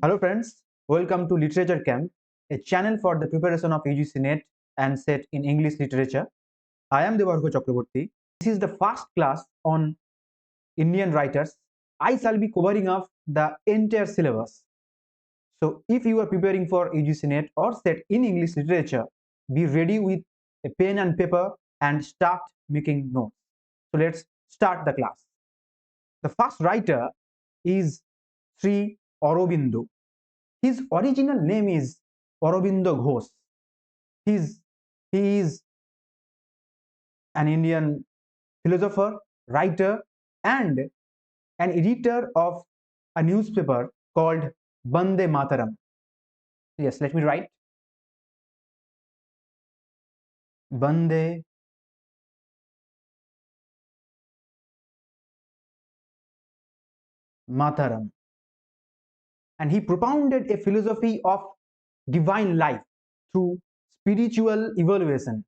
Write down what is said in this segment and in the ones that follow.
Hello friends, welcome to Literature Camp, a channel for the preparation of UGC NET and SET in English literature. I am Devarko Chakraborty. This is the first class on Indian writers. I shall be covering up the entire syllabus. So if you are preparing for UGC NET or SET in English literature, be ready with a pen and paper and start making notes. So let's start the class. The first writer is Sri Aurobindo. His original name is Aurobindo Ghosh. He is an Indian philosopher, writer, and an editor of a newspaper called Bande Mataram. Yes, let me write. Bande Mataram. And he propounded a philosophy of divine life through spiritual evaluation.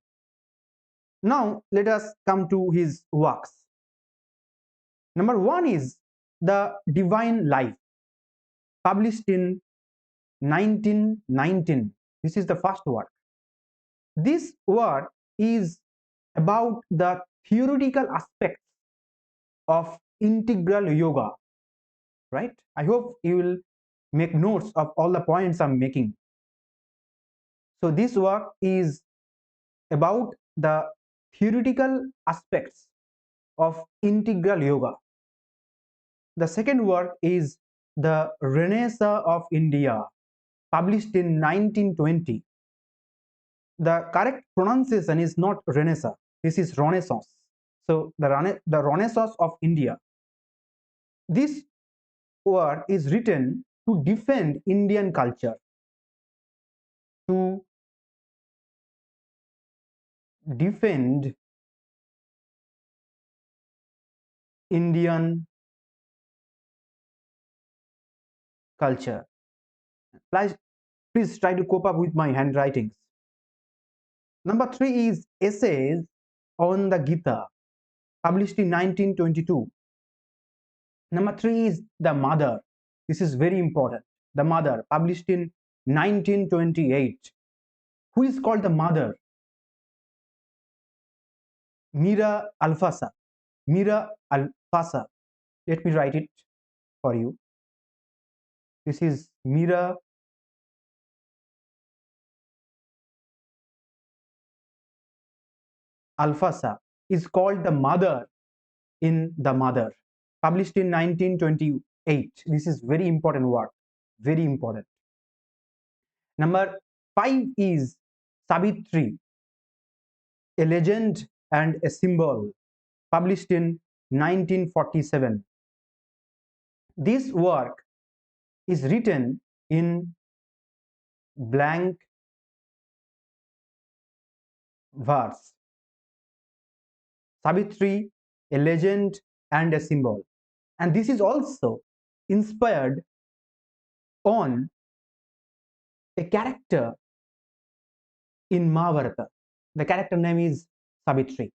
Now, let us come to his works. Number one is The Divine Life, published in 1919. This is the first work. This work is about the theoretical aspects of integral yoga, right? I hope you will make notes of all the points I'm making. So this work is about the theoretical aspects of integral yoga. The second work is The Renaissance of India, published in 1920. The correct pronunciation is not Renaissance, this is Renaissance. So the Renaissance of India. This work is written to defend Indian culture, to defend Indian culture. Please try to cope up with my handwritings. Number 3 is Essays on the Gita, published in 1922. Number 3 is The Mother. This is very important. The Mother, published in 1928. Who is called the mother? Mira Alfasa. Mira Alfasa. Let me write it for you. This is Mira Alfasa, is called the mother in The Mother, published in 1928. This is very important work, very important. Number 5 is Savitri, a legend and a symbol, published in 1947. This work is written in blank verse. Savitri, a legend and a symbol. And this is also inspired on a character in Mahabharata. The character name is Savitri.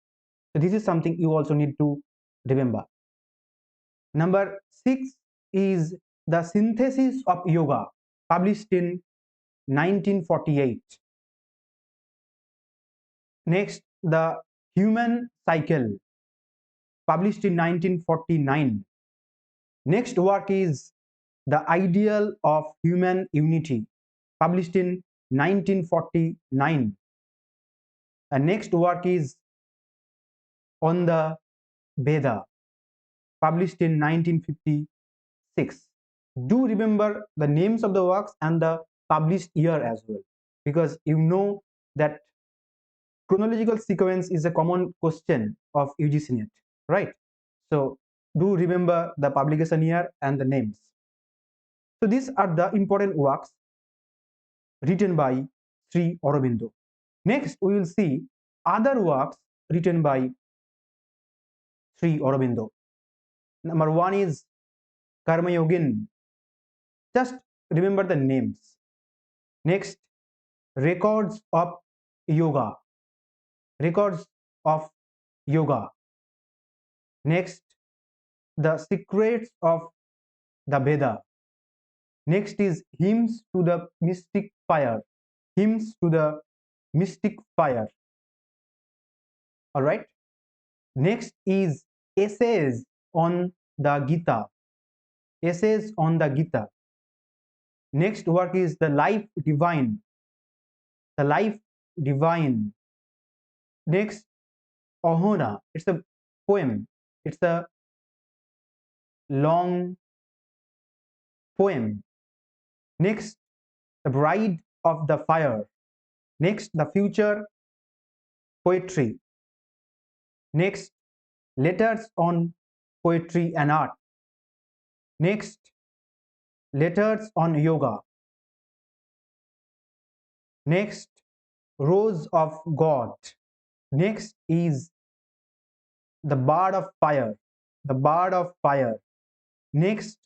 So this is something you also need to remember. Number 6 is The Synthesis of Yoga, published in 1948. Next, The Human Cycle, published in 1949. Next work is The Ideal of Human Unity, published in 1949. And next work is On the Veda, published in 1956. Do remember the names of the works and the published year as well, because you know that chronological sequence is a common question of UGC NET, right? So do remember the publication year and the names. So these are the important works written by Sri Aurobindo. Next, we will see other works written by Sri Aurobindo. Number 1 is Karma Yogin. Just remember the names. Next, Records of Yoga. Records of Yoga. Next, The Secrets of the Veda. Next is Hymns to the Mystic Fire. Hymns to the Mystic Fire. All right. Next is Essays on the Gita. Essays on the Gita. Next work is The Life Divine. The Life Divine. Next, Ohona. It's a poem. It's a long poem. Next, The Bride of the Fire. Next, The Future Poetry. Next, Letters on Poetry and Art. Next, Letters on Yoga. Next, Rose of God. Next is The Bard of Fire. The Bard of Fire. Next,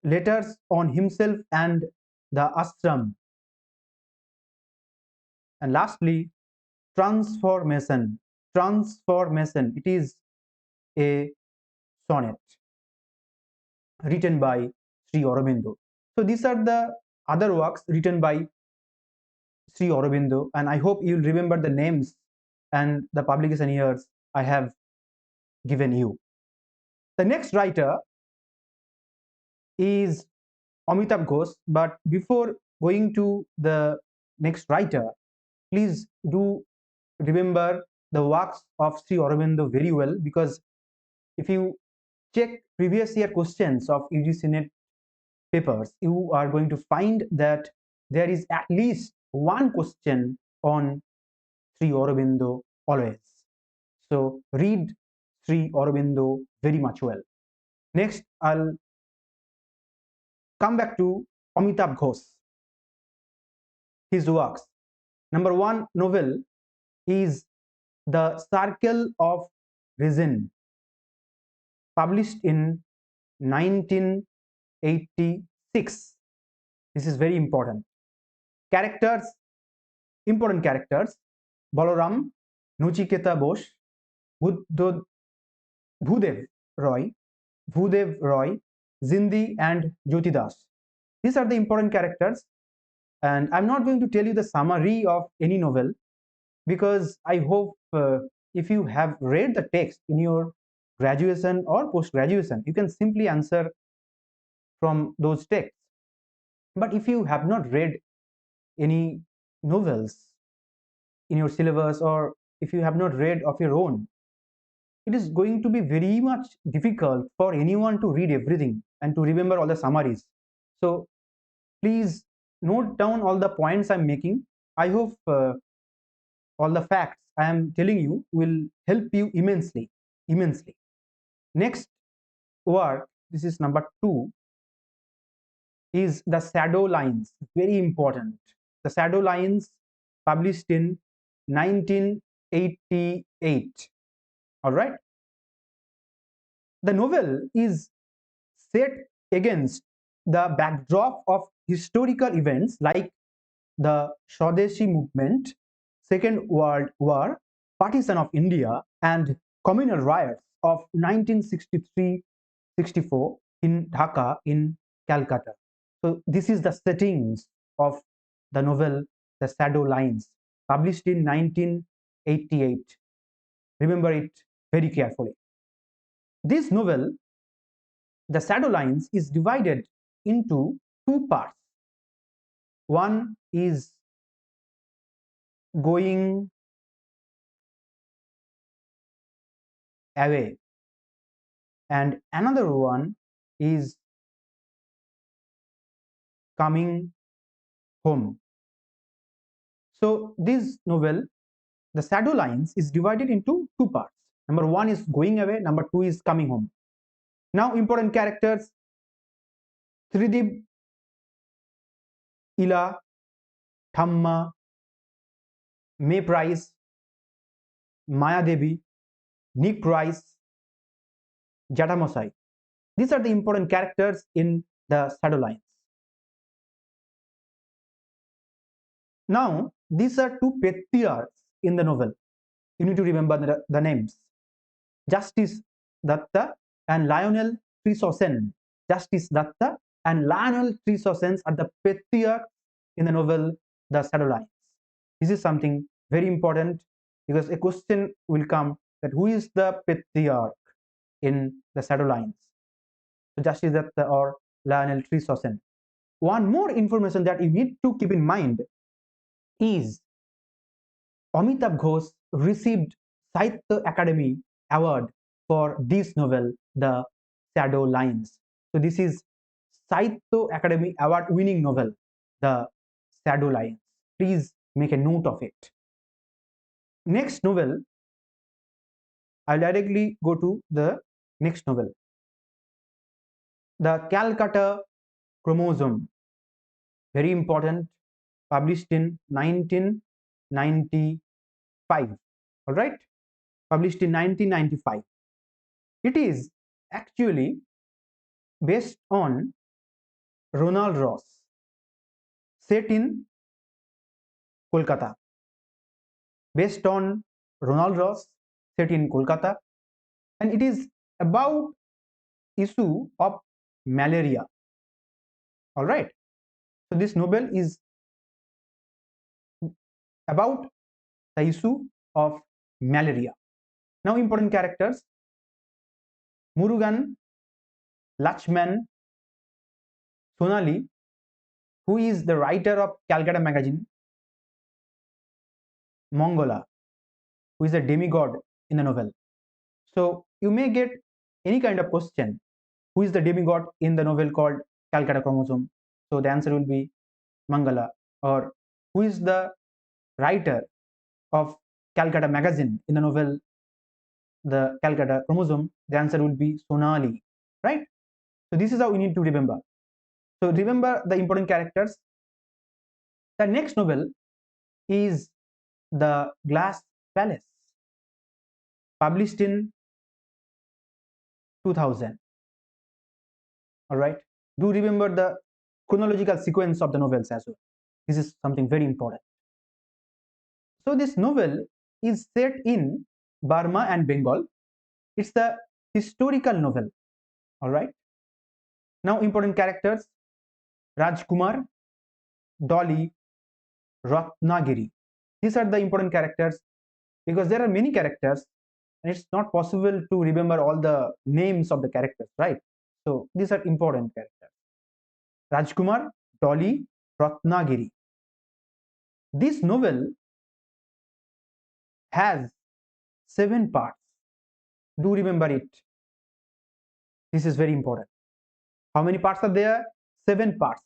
Letters on himself and the ashram. And lastly, Transformation. Transformation. It is a sonnet written by Sri Aurobindo. So these are the other works written by Sri Aurobindo, and I hope you'll remember the names and the publication years I have given you. The next writer is Amitav Ghosh, but before going to the next writer, please do remember the works of Sri Aurobindo very well, because if you check previous year questions of UGC NET papers, you are going to find that there is at least one question on Sri Aurobindo always. So read Sri Aurobindo very much well. Next, I'll come back to Amitav Ghosh, his works. Number one novel is The Circle of Reason, published in 1986. This is very important. Characters, important characters: Balaram, Nuchiketa Bose, Bhudev Roy, Zindi, and Jyoti Das. These are the important characters, and I'm not going to tell you the summary of any novel, because I hope if you have read the text in your graduation or post-graduation, you can simply answer from those texts. But if you have not read any novels in your syllabus, or if you have not read of your own, it is going to be very much difficult for anyone to read everything and to remember all the summaries. So please note down all the points I'm making. I hope all the facts I am telling you will help you immensely. Next work, this is number 2, is The Shadow Lines. Very important. The Shadow Lines, published in 1988. All right. The novel is set against the backdrop of historical events like the Swadeshi movement, Second World War, partition of India, and communal riots of 1963-64 in Dhaka in Calcutta. So this is the settings of the novel The Shadow Lines, published in 1988. Remember it very carefully. This novel, The Shadow Lines, is divided into two parts. One is going away, and another one is coming home. So this novel, The Shadow Lines, is divided into two parts. Number one is going away, number two is coming home. Now, important characters: Tridib, Ila, Thamma, May Price, Maya Devi, Nick Rice, Jatamosai. These are the important characters in The Shadow Lines. Now, these are two patriarchs in the novel. You need to remember the names: Justice Datta and Lionel Chrysosen. Justice Datta and Lionel Tresorcens are the patriarchs in the novel The Shadow Lines. This is something very important because a question will come that who is the patriarch in The Shadow Lines? So Justice Datta or Lionel Tresorcen. One more information that you need to keep in mind is Amitav Ghosh received Sahitya Academy Award for this novel, The Shadow Lines. So this is Sahitya Academy Award winning novel, The Shadow Lines. Please make a note of it. Next novel, I'll directly go to the next novel. The Calcutta Chromosome, very important, published in 1995. All right, published in 1995. It is actually based on Ronald Ross, set in Kolkata. Based on Ronald Ross, set in Kolkata, and it is about issue of malaria. All right. So this novel is about the issue of malaria. Now, important characters: Murugan, Lachman, Sonali, who is the writer of Calcutta magazine, Mongola, who is a demigod in the novel. So you may get any kind of question: who is the demigod in the novel called Calcutta Chromosome? So the answer will be Mangala. Or who is the writer of Calcutta magazine in the novel The Calcutta Chromosome? The answer will be Sonali, right? So this is how we need to remember. So remember the important characters. The next novel is The Glass Palace, published in 2000. All right. Do remember the chronological sequence of the novels as well. This is something very important. So this novel is set in Burma and Bengal. It's the historical novel. All right. Now important characters: Rajkumar, Dolly, Ratnagiri. These are the important characters because there are many characters and it's not possible to remember all the names of the characters, right? So these are important characters: Rajkumar, Dolly, Ratnagiri. This novel has 7 parts. Do remember it. This is very important. How many parts are there? 7 parts.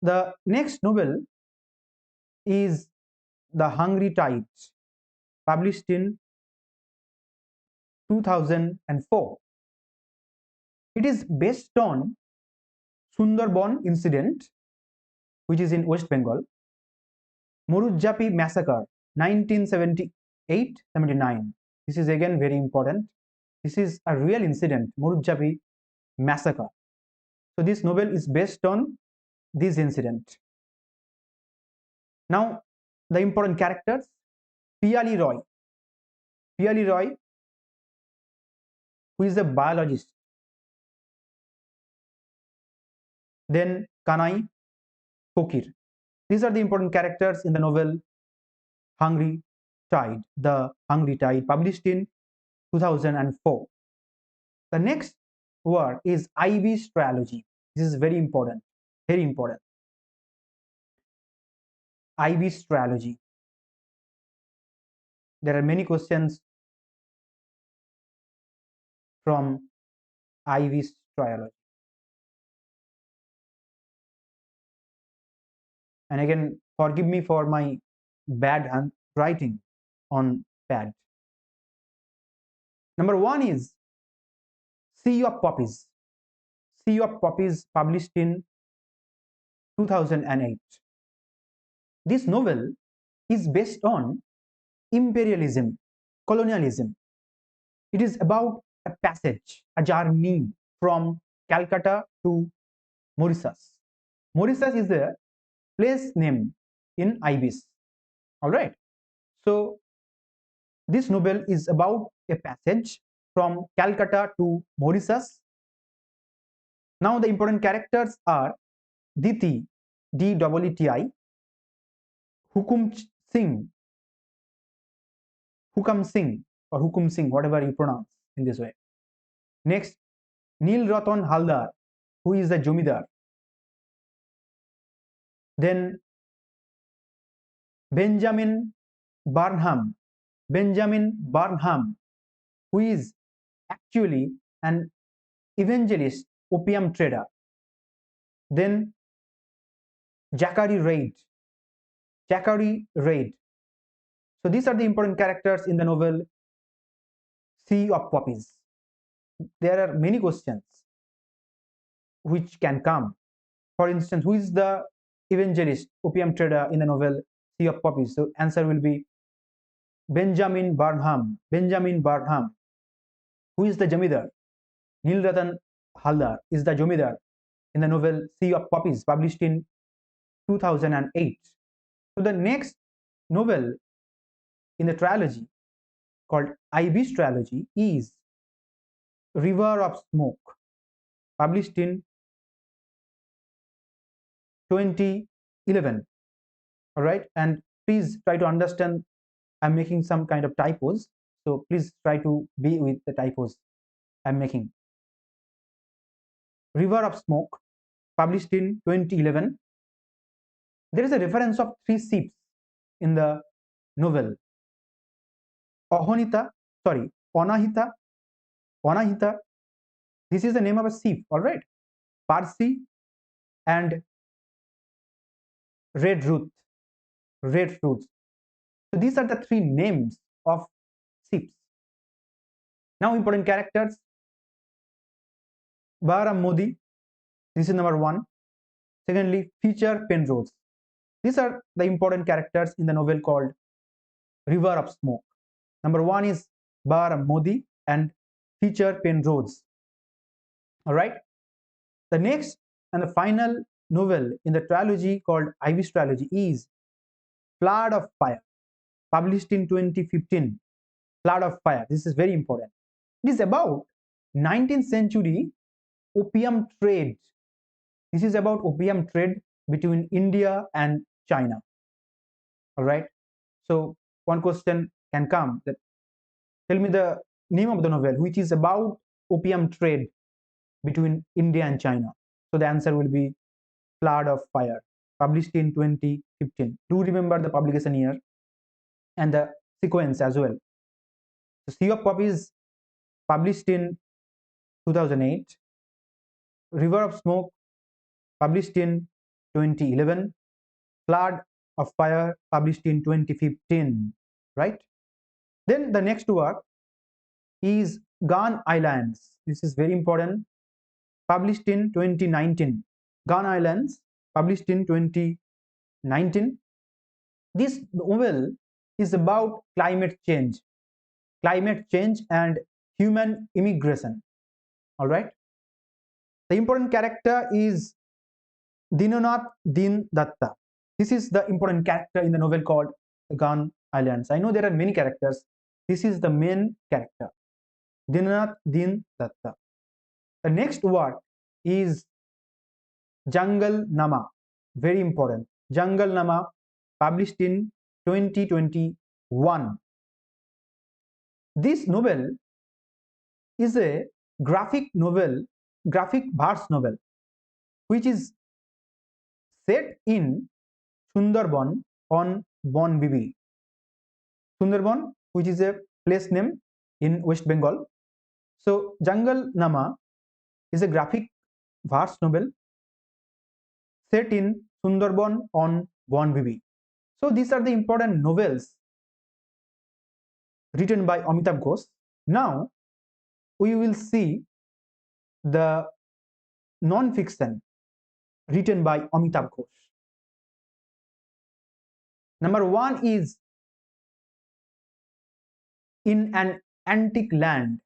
The next novel is The Hungry Tides, published in 2004. It is based on Sundarban incident, which is in West Bengal, Morujjapi massacre, 1978-79. This is again very important. This is a real incident, Morujjapi massacre. So this novel is based on this incident. Now, the important characters: Piali Roy. Piali Roy, who is a biologist. Then Kanai Kokir. These are the important characters in the novel Hungry Tide, The Hungry Tide, published in 2004. The next word is Ivy's trilogy. This is very important, very important. Ivy's trilogy. There are many questions from Ivy's trilogy. And again, forgive me for my bad handwriting on pad. Number 1 is Sea of Poppies. Sea of Poppies, published in 2008. This novel is based on imperialism, colonialism. It is about a passage, a journey from Calcutta to Mauritius. Mauritius is a place name in Ibis. All right. So this novel is about a passage from Calcutta to Mauritius. Now the important characters are Diti, D-E-E-T-I, Hukum Singh, Hukam Singh or Hukum Singh, whatever you pronounce in this way. Next, Nil Ratan Haldar, who is the Jomidar. Then Benjamin Barnum, who is actually an evangelist opium trader. Then Zachary Reid. So these are the important characters in the novel Sea of Poppies. There are many questions which can come. For instance, who is the evangelist opium trader in the novel Sea of Poppies? So answer will be Benjamin Barnum. Who is the Jamidar? Nil Ratan Haldar is the Jamidar in the novel Sea of Poppies, published in 2008. So the next novel in the trilogy called Ivy's trilogy is River of Smoke, published in 2011. All right, and please try to understand, I'm making some kind of typos, so please try to be with the typos I'm making. River of Smoke, published in 2011. There is a reference of 3 ships in the novel. Anahita, this is the name of a ship, all right. Parsi and Red Ruth. So these are the 3 names of ships. Now important characters. Bahram Modi, this is number 1. Secondly, Feature Penrose. These are the important characters in the novel called River of Smoke. Number 1 is Bahram Modi and Feature Penrose. All right. The next and the final novel in the trilogy called Ivy's trilogy is Flood of Fire, published in 2015. Flood of Fire. This is very important. It is about 19th century opium trade. This is about opium trade between India and China. All right. So one question can come that tell me the name of the novel which is about opium trade between India and China. So the answer will be Flood of Fire, published in 2015. Do remember the publication year and the sequence as well. The Sea of Poppies, published in 2008. River of Smoke, published in 2011. Flood of Fire, published in 2015. Right? Then the next work is Gun Islands. This is very important. Published in 2019. Gun Islands, published in 2019. This novel is about climate change and human immigration. All right. The important character is Dinanath Din Datta. This is the important character in the novel called Gun Islands. I know there are many characters. This is the main character, Dinanath Din Datta. The next word is Jungle Nama. Very important. Jungle Nama, published in 2021. This novel is a graphic verse novel, which is set in Sundarban on Bon Bibi. Sundarban, which is a place name in West Bengal. So Jungle Nama is a graphic verse novel set in Sundarban on Bon Bibi. So these are the important novels written by Amitav Ghosh. Now we will see the non-fiction written by Amitav Ghosh. Number 1 is In an Antique Land.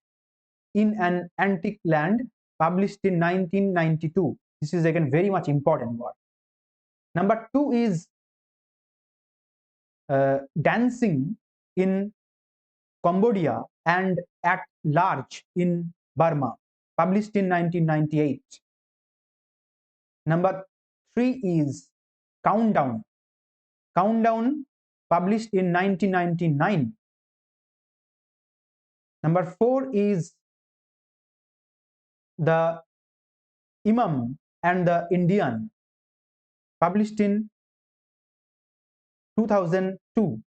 In an Antique Land, published in 1992. This is again very much important word. Number 2 is Dancing in Cambodia and at Large in Burma, published in 1998. Number 3 is Countdown. Countdown, published in 1999. Number 4 is The Imam and the Indian, published in 2002.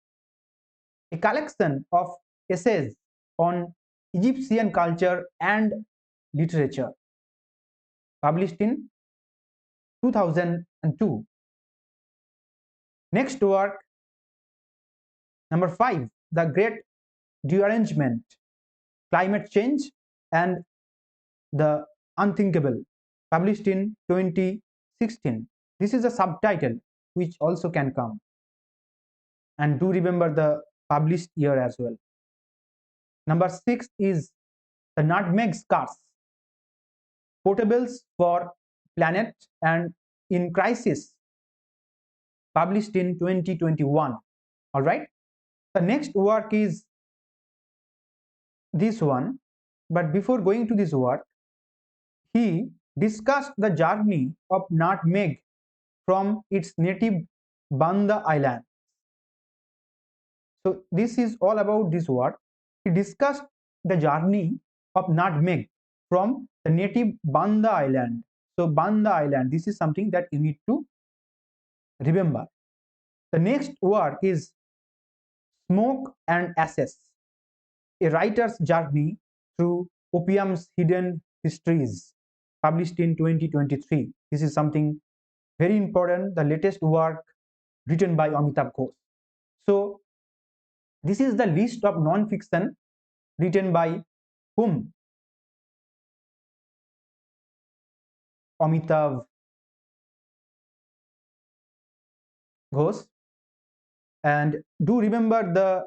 A collection of essays on Egyptian culture and literature, published in 2002. Next work, number 5, The Great Derangement, Climate Change and the Unthinkable, published in 2016. This is a subtitle which also can come. And do remember the published year as well. Number 6 is The Nutmeg Scars, Portables for Planet and in Crisis, published in 2021. All right. The next work is this one. But before going to this work, he discussed the journey of nutmeg from its native Banda Island. So this is all about this work. He discussed the journey of nutmeg from the native Banda Island. So Banda Island, this is something that you need to remember. The next work is Smoke and Ashes, a writer's journey through opium's hidden histories, published in 2023. This is something very important, the latest work written by Amitav Ghosh. So this is the list of non-fiction written by whom? Amitav Ghosh. And do remember the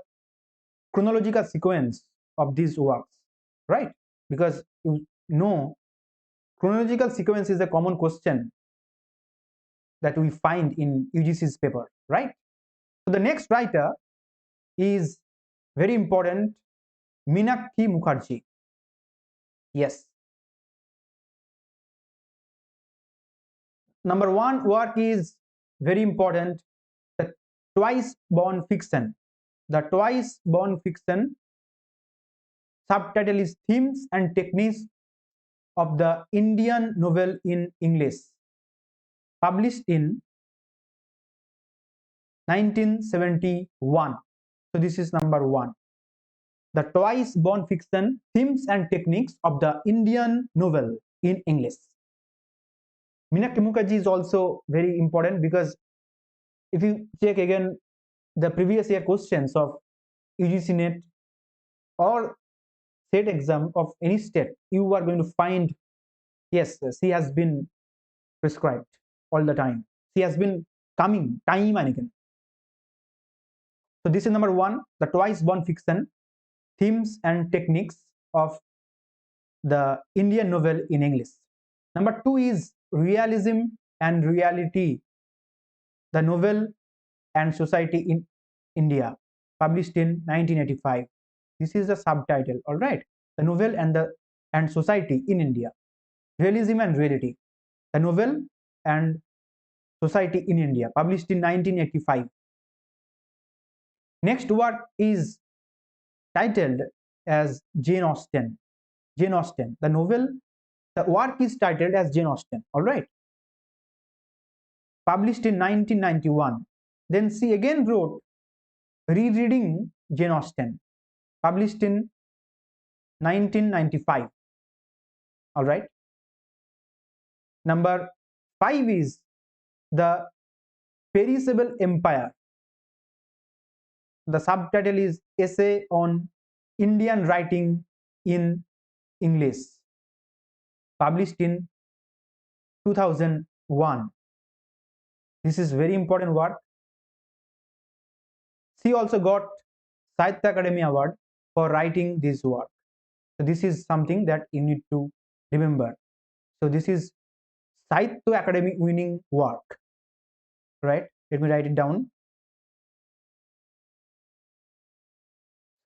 chronological sequence of these works, right? Because you know chronological sequence is a common question that we find in UGC's paper, right? So the next writer is very important, Meenakshi Mukherjee. Yes. Number 1 work is very important, the Twice Born Fiction. The Twice Born Fiction, subtitle is Themes and Techniques of the Indian Novel in English, published in 1971. So this is number 1. The Twice Born Fiction, Themes and Techniques of the Indian Novel in English. Meenakshi Mukherjee is also very important because if you check again the previous year questions of UGC NET or state exam of any state, you are going to find, yes, she has been prescribed all the time. She has been coming time and again. So this is number 1, the Twice Born Fiction, Themes and Techniques of the Indian Novel in English. Number 2 is Realism and Reality, the Novel and Society in India, published in 1985. This is the subtitle, all right? The Novel and Society in India. Realism and Reality, the Novel and Society in India, published in 1985. Next work is titled as Jane Austen. Jane Austen, the novel, the work is titled as Jane Austen, all right? Published in 1991. Then she again wrote Rereading Jane Austen, published in 1995, all right? Number 5 is The Perishable Empire. The subtitle is Essay on Indian Writing in English, published in 2001. This is very important work. She also got Sahitya Academy Award for writing this work. So this is something that you need to remember. So this is Sahitya Academy winning work, right? Let me write it down.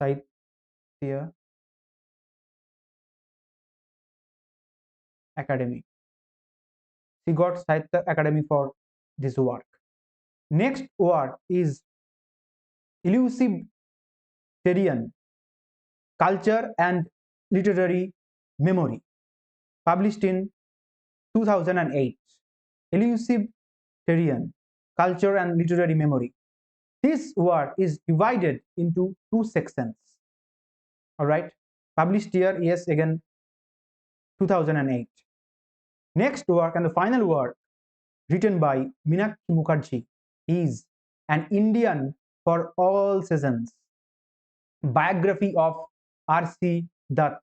Sahitya Academy. She got Sahitya Academy for this work. Next work is Elusive Terrain, Culture and Literary Memory, published in 2008. Elusive Terrain, Culture and Literary Memory. This work is divided into two sections. All right, published year, yes, again 2008. Next work and the final work, written by Meenakshi Mukherjee, is An Indian for All Seasons, biography of R.C. Dutt,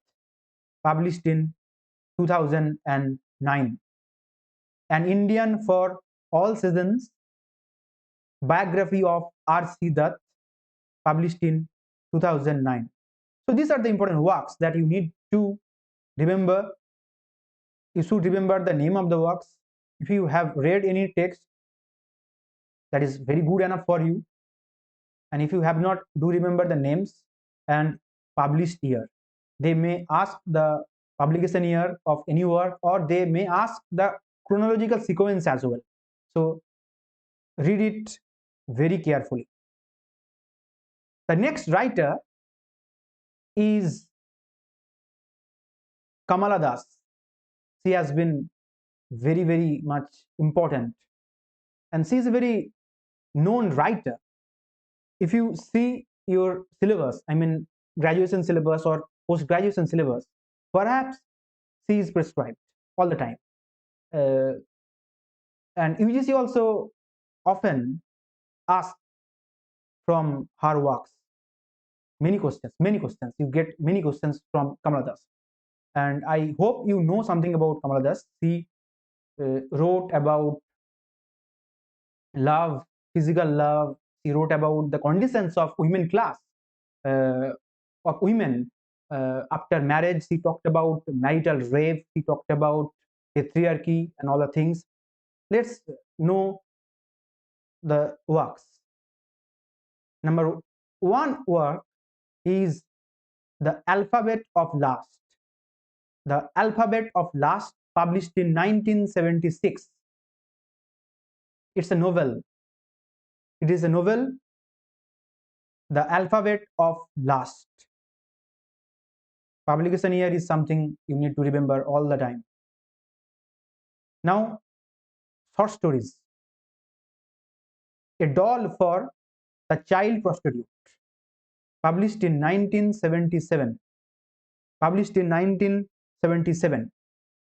published in 2009. An Indian for All Seasons, biography of R.C. Dutt, published in 2009. So these are the important works that you need to remember. You should remember the name of the works. If you have read any text, that is very good enough for you. And if you have not, do remember the names and published year. They may ask the publication year of any work, or they may ask the chronological sequence as well. So read it very carefully. The next writer is Kamala Das. She has been very much important, and she is a very known writer. If you see your syllabus, I mean graduation syllabus or post-graduation syllabus, perhaps she is prescribed all the time. And UGC also often asks from her works many questions. You get many questions from Kamala Das. And I hope you know something about Kamala Das. She wrote about love, physical love. She wrote about the conditions of women class, uh, of women after marriage. She talked about marital rape. She talked about patriarchy and all the things. Let's know the works. Number one work is The Alphabet of Last. The Alphabet of Last, published in 1976. It's a novel. It is a novel, The Alphabet of Last. Publication year is something you need to remember all the time. Now, short stories. A Doll for the Child Prostitute, published in 1977. Published in 1977.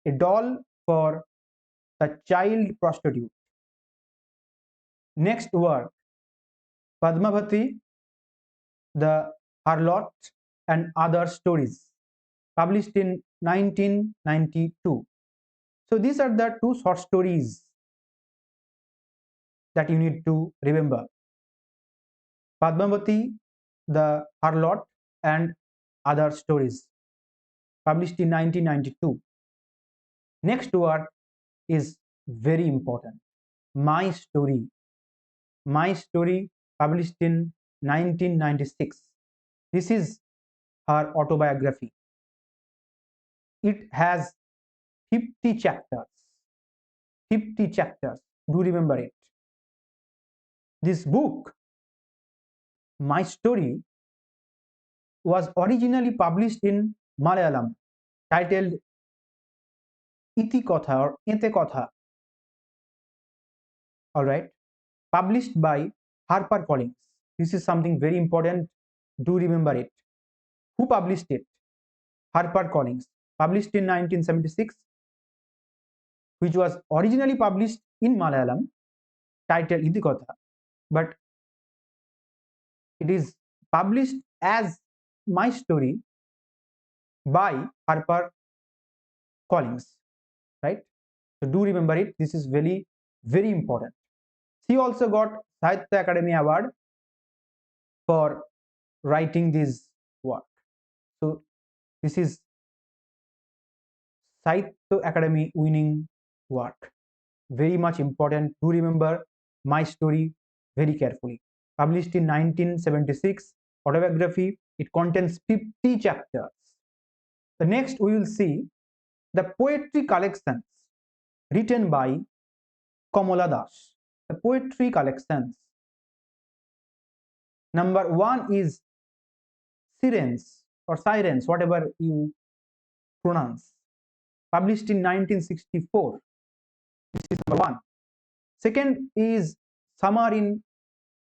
A Doll for the Child Prostitute. Next work, Padmavati, the Harlot and Other Stories, published in 1992. So these are the two short stories that you need to remember. Padmavati, the Harlot and Other Stories, published in 1992. Next work is very important. My Story. My Story, published in 1996. This is her autobiography. It has 50 chapters. 50 chapters. Do remember it. This book, My Story, was originally published in Malayalam, titled Iti Kotha or Ete Kotha. All right. Published by HarperCollins. This is something very important. Do remember it. Who published it? HarperCollins. Published in 1976, which was originally published in Malayalam, titled Iti Kotha, but it is published as My Story by HarperCollins, right? So do remember it. This is very important. She also got Sahitya Academy Award for writing this work. So this is Sahitya Academy winning work. Very much important. Do remember My Story very carefully. Published in 1976, autobiography. It contains 50 chapters. The next we will see the poetry collections written by Kamala Das. The poetry collections. Number one is Sirens or Sirens, whatever you pronounce, published in 1964. This is number one. Second is Summer in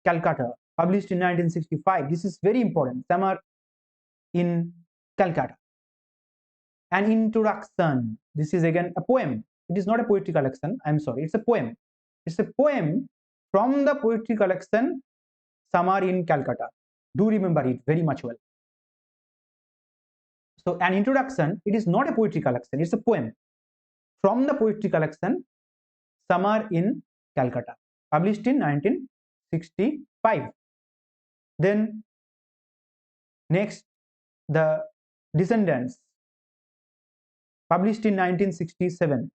Calcutta, published in 1965. This is very important. Summer in Calcutta. An Introduction. This is again a poem. It is not a poetry collection. I'm sorry. It's a poem. It's a poem from the poetry collection Summer in Calcutta. Do remember it very much well. So an introduction, it is not a poetry collection. It's a poem from the poetry collection Summer in Calcutta, published in 1965. Then next, The Descendants, published in 1967.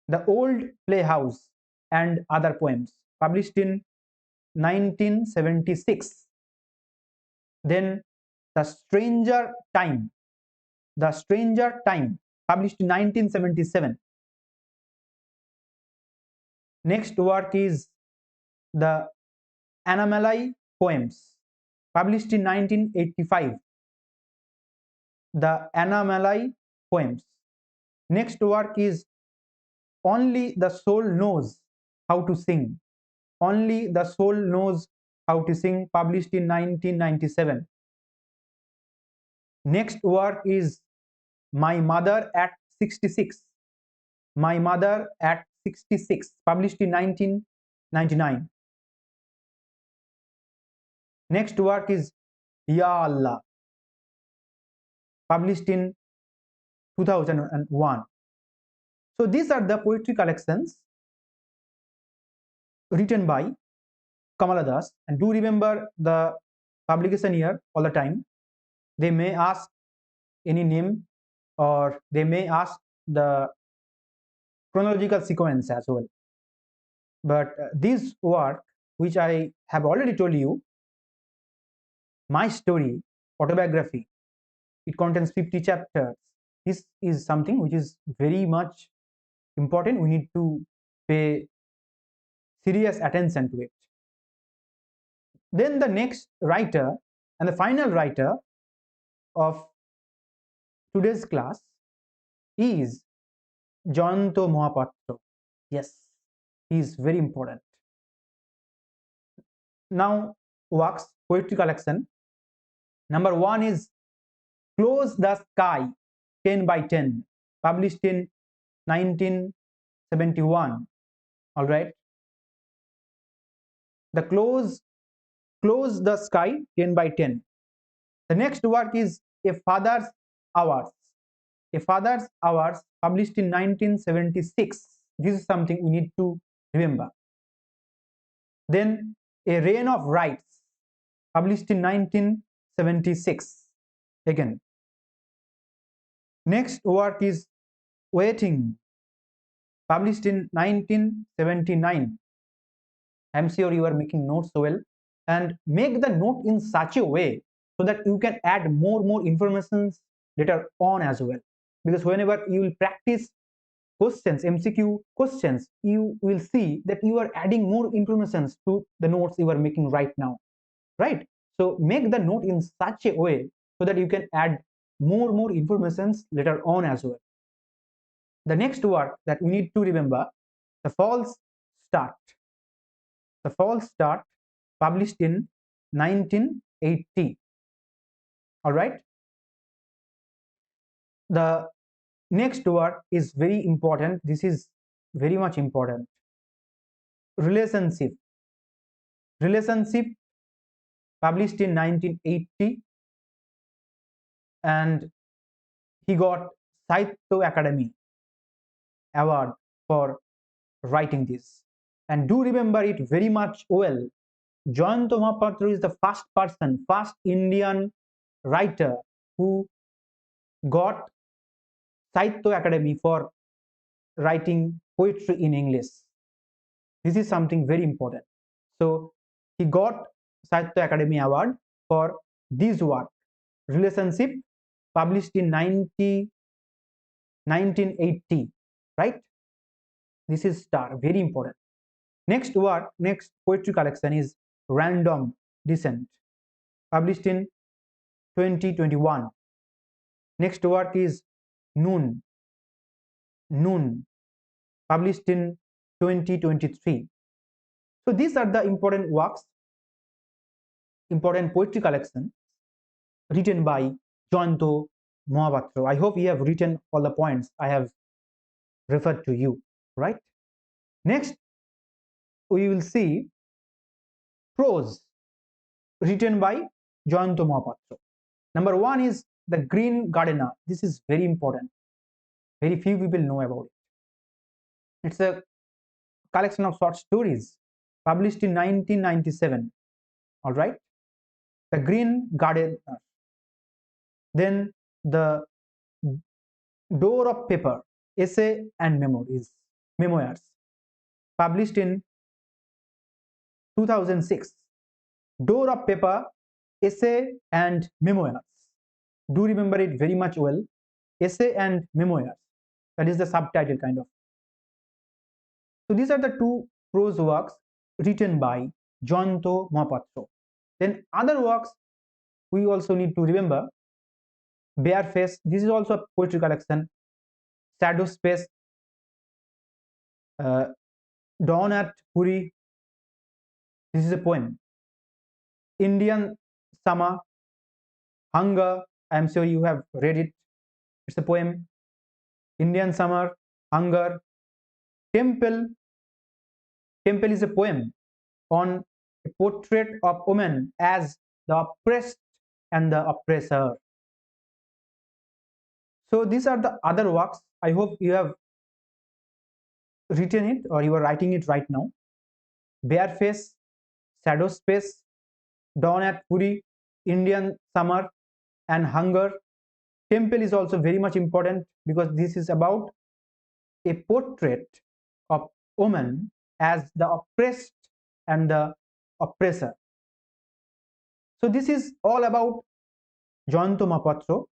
The Old Playhouse and Other Poems, published in 1976. Then The Stranger Time, published in 1977. Next work is The Anomaly Poems, published in 1985. The Anomaly Poems. Next work is Only the Soul Knows How to Sing. Only the Soul Knows How to Sing, published in 1997. Next work is My Mother at 66. My Mother at 66, published in 1999. Next work is Ya Allah, published in 2001. So these are the poetry collections written by Kamala Das, and do remember the publication year all the time. They may ask any name, or they may ask the chronological sequence as well. But this work, which I have already told you, my story, autobiography, it contains 50 chapters. This is something which is very much important. We need to pay serious attention to it. Then the next writer and the final writer of today's class is Jayanto Mahapatra. Yes, he is very important. Now, works, poetry collection. Number one is Close the Sky, 10 by 10, published in 1971. All right. The Close the Sky, 10 by 10. The next work is A Father's Hours. A Father's Hours, published in 1976. This is something we need to remember. Then A Reign of Rights, published in 1976. Again. Next work is Waiting, published in 1979. I'm sure you are making notes well, and make the note in such a way so that you can add more information later on as well. Because whenever you will practice questions, MCQ questions, you will see that you are adding more information to the notes you are making right now, right? So make the note in such a way so that you can add more information later on as well. The next work that we need to remember, The False Start. The False Start, published in 1980. All right. The next work is very important. This is very much important. Relationship, published in 1980, and he got Sahitya Academy Award for writing this. And do remember it very much well. Jayanto Mahapatra is the first Indian writer who got Sahitya Academy for writing poetry in English. This is something very important. So he got Sahitya Academy Award for this work, Relationship, published in 1980. right? This is star, very important. Next poetry collection is Random Descent, published in 2021. Next work is Noon, Noon, published in 2023. So these are the important works, important poetry collections written by Jayanto Mahapatra. I hope you have written all the points I have referred to you, right? Next, we will see prose written by Jayanto Mahapatra. Number one is The Green Gardener. This is very important. Very few people know about it. It's a collection of short stories published in 1997. All right. The Green Gardener. Then The Door of Paper, Essay and Memoirs, published in 2006. Door of Paper, Essay and Memoirs. Do remember it very much well. Essay and Memoirs. That is the subtitle kind of. So these are the two prose works written by Jayanto Mahapatra. Then other works we also need to remember. Bareface. This is also a poetry collection. Shadow Space. Uh, Dawn at Puri. This is a poem. Indian Summer. Hunger. I am sure you have read it. It's a poem. Indian Summer. Hunger. Temple. Temple is a poem on a portrait of woman as the oppressed and the oppressor. So these are the other works. I hope you have written it or you are writing it right now. Bareface, Shadow Space, Dawn at Puri, Indian Summer, and Hunger. Temple is also very much important because this is about a portrait of woman as the oppressed and the oppressor. So this is all about Jayanto Mahapatra.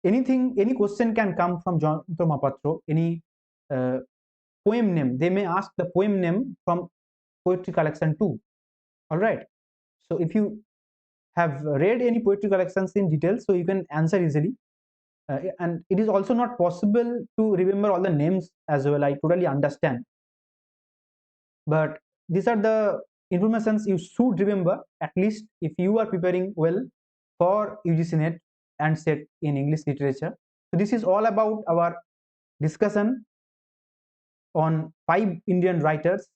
Any question can come from Jayanto Mahapatra. Any poem name, they may ask the poem name from poetry collection too. All right. So if you have read any poetry collections in detail, so you can answer easily. And it is also not possible to remember all the names as well. I totally understand. But these are the informations you should remember, at least if you are preparing well for UGC NET and set in English literature. So this is all about our discussion on 5 Indian writers.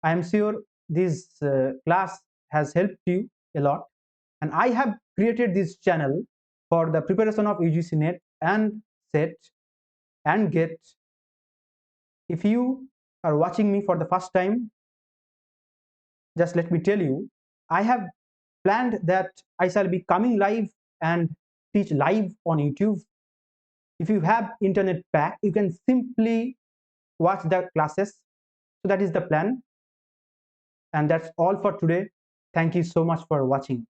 I am sure this class has helped you a lot. And I have created this channel for the preparation of UGC NET and set and GET. If you are watching me for the first time, just let me tell you, I have planned that I shall be coming live and teach live on YouTube. If you have internet pack, you can simply watch the classes. So that is the plan. And that's all for today. Thank you so much for watching.